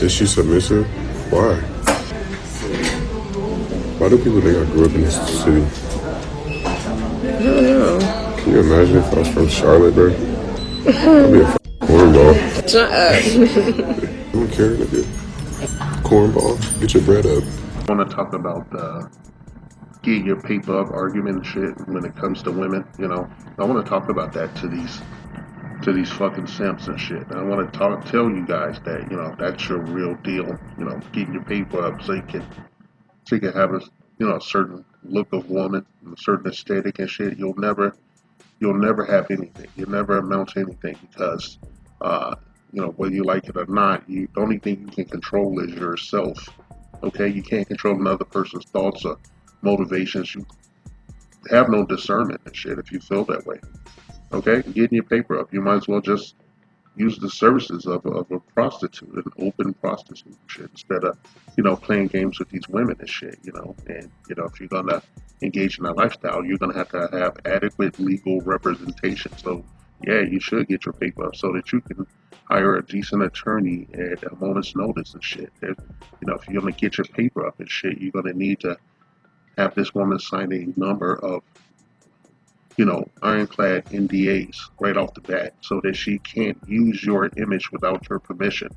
Is she submissive? Why? Why do people think I grew up in this city? I don't know. Can you imagine if I was from Charlotte, bro? I'd be a cornball. Shut up. I don't care, nigga. Cornball. Get your bread up. I want to talk about the get your paper up argument and shit when it comes to women. You know, I want to talk about that to these fucking simps and shit. And I want to tell you guys that that's your real deal. Getting your paper up so you can have a certain look of woman, a certain aesthetic and shit. You'll never have anything. You'll never amount to anything because whether you like it or not, the only thing you can control is yourself. Okay, you can't control another person's thoughts or motivations. You have no discernment and shit if you feel that way. Okay, getting your paper up, you might as well just use the services of a prostitute, an open prostitute and shit, instead of playing games with these women and shit. And if you're gonna engage in that lifestyle, you're gonna have adequate legal representation. So yeah, you should get your paper up so that you can hire a decent attorney at a moment's notice and shit. If you're gonna get your paper up and shit, you're gonna need to have this woman sign a number of ironclad NDAs right off the bat so that she can't use your image without your permission.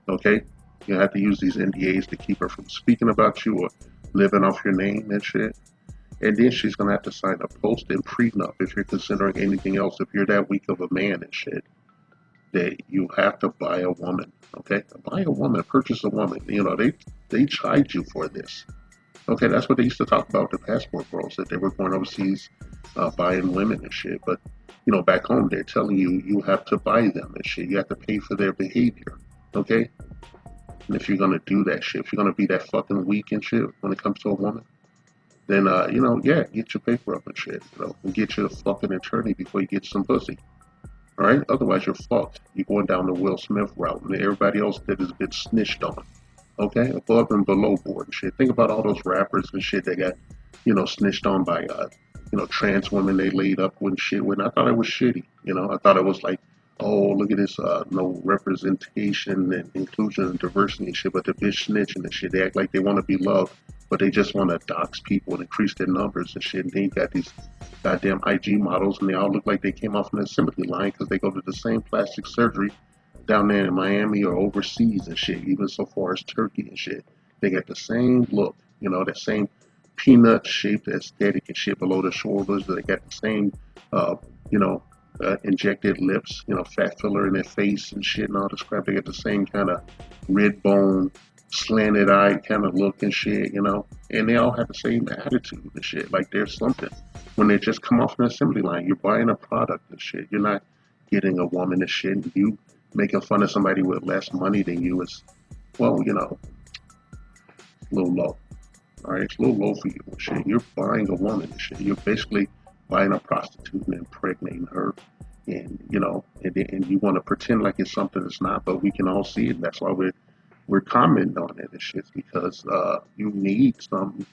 Okay? You have to use these NDAs to keep her from speaking about you or living off your name and shit. And then she's gonna have to sign a post and prenup if you're considering anything else. If you're that weak of a man and shit, that you have to buy a woman. Okay? Buy a woman, purchase a woman. They charge you for this. Okay, that's what they used to talk about with the passport girls, that they were going overseas buying women and shit. But, back home, they're telling you have to buy them and shit. You have to pay for their behavior, okay? And if you're going to do that shit, if you're going to be that fucking weak and shit when it comes to a woman, then, get your paper up and shit, and get you a fucking attorney before you get some pussy. All right? Otherwise, you're fucked. You're going down the Will Smith route, and everybody else that has been snitched on. Okay, above and below board and shit. Think about all those rappers and shit that got, snitched on by, trans women they laid up with and shit with. I thought it was shitty. I thought it was like, oh, look at this, no representation and inclusion and diversity and shit. But the bitch snitching and shit, they act like they want to be loved, but they just want to dox people and increase their numbers and shit. And then you got these goddamn IG models, and they all look like they came off an assembly line because they go to the same plastic surgery down there in Miami or overseas and shit, even so far as Turkey and shit. They got the same look, that same peanut shaped aesthetic and shit below the shoulders. They got the same, injected lips, fat filler in their face and shit and all this crap. They got the same kind of red bone, slanted eye kind of look and shit, and they all have the same attitude and shit. Like they're something. When they just come off an assembly line, you're buying a product and shit. You're not getting a woman and shit. And you making fun of somebody with less money than you is, well, a little low. All right, it's a little low for you and shit. You're buying a woman and shit. You're basically buying a prostitute and impregnating her, and and you want to pretend like it's something it's not, but we can all see it. That's why we're commenting on it and shit, because you need some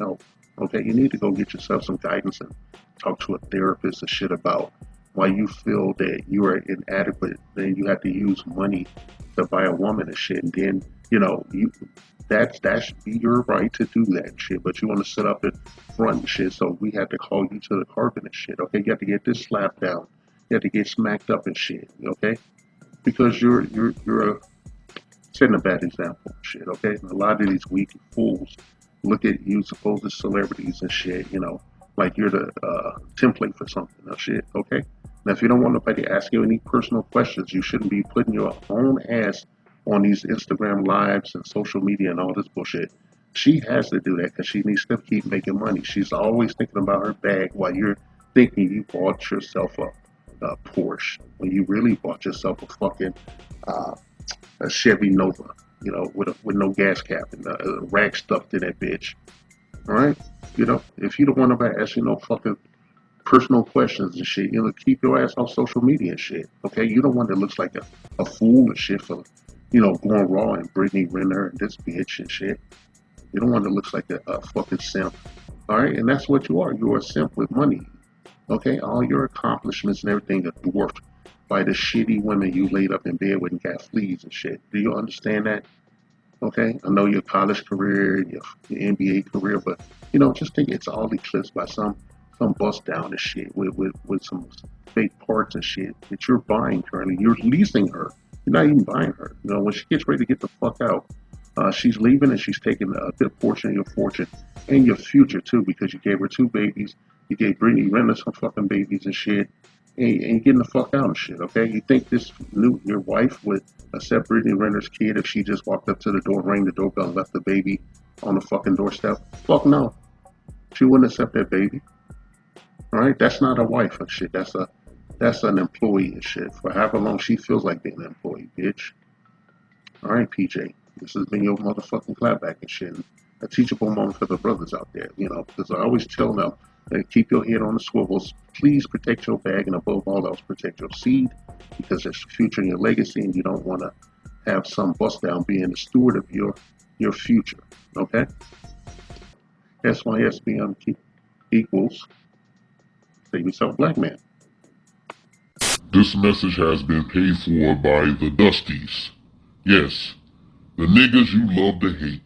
help. Okay, you need to go get yourself some guidance and talk to a therapist and shit about why you feel that you are inadequate, then you have to use money to buy a woman and shit, and then that should be your right to do that and shit. But you want to sit up in front and shit, so we have to call you to the carpet and shit. Okay, you have to get this slapped down, you have to get smacked up and shit. Okay, because you're setting a bad example and shit. Okay, and a lot of these weak fools look at you supposed celebrities and shit, like you're the template for something or shit. Okay. Now, if you don't want nobody to ask you any personal questions, you shouldn't be putting your own ass on these Instagram lives and social media and all this bullshit. She has to do that because she needs to keep making money. She's always thinking about her bag while you're thinking you bought yourself a Porsche when you really bought yourself a fucking a Chevy Nova, with no gas cap and a rack stuffed in that bitch. All right, if you don't want nobody asking no fucking personal questions and shit, keep your ass off social media and shit. Okay, you don't want that looks like a fool and shit for, going raw and Brittany Renner and this bitch and shit. You don't want that looks like a fucking simp. All right, and that's what you are. You're a simp with money. Okay, all your accomplishments and everything are dwarfed by the shitty women you laid up in bed with and got fleas and shit. Do you understand that? Okay, I know your college career, your NBA career, but just think it's all eclipsed by some bust down and shit with some fake parts and shit that you're buying currently. You're leasing her. You're not even buying her. When she gets ready to get the fuck out, she's leaving and she's taking a good portion of your fortune and your future too, because you gave her 2 babies. You gave Brittany Renner some fucking babies and shit, and getting the fuck out and shit. Okay, you think your wife would accept Brittany Renner's kid if she just walked up to the door, rang the doorbell, and left the baby on the fucking doorstep? Fuck no, she wouldn't accept that baby. All right, that's not a wife and shit. That's an employee and shit. For however long she feels like being an employee, bitch. All right, PJ, this has been your motherfucking clapback and shit. And a teachable moment for the brothers out there, because I always tell them, keep your head on the swivels. Please protect your bag, and above all else, protect your seed, because there's future in your legacy, and you don't want to have some bust down being the steward of your future. Okay? SYSBM equals save yourself, black man. This message has been paid for by the Dusties. Yes, the niggas you love to hate.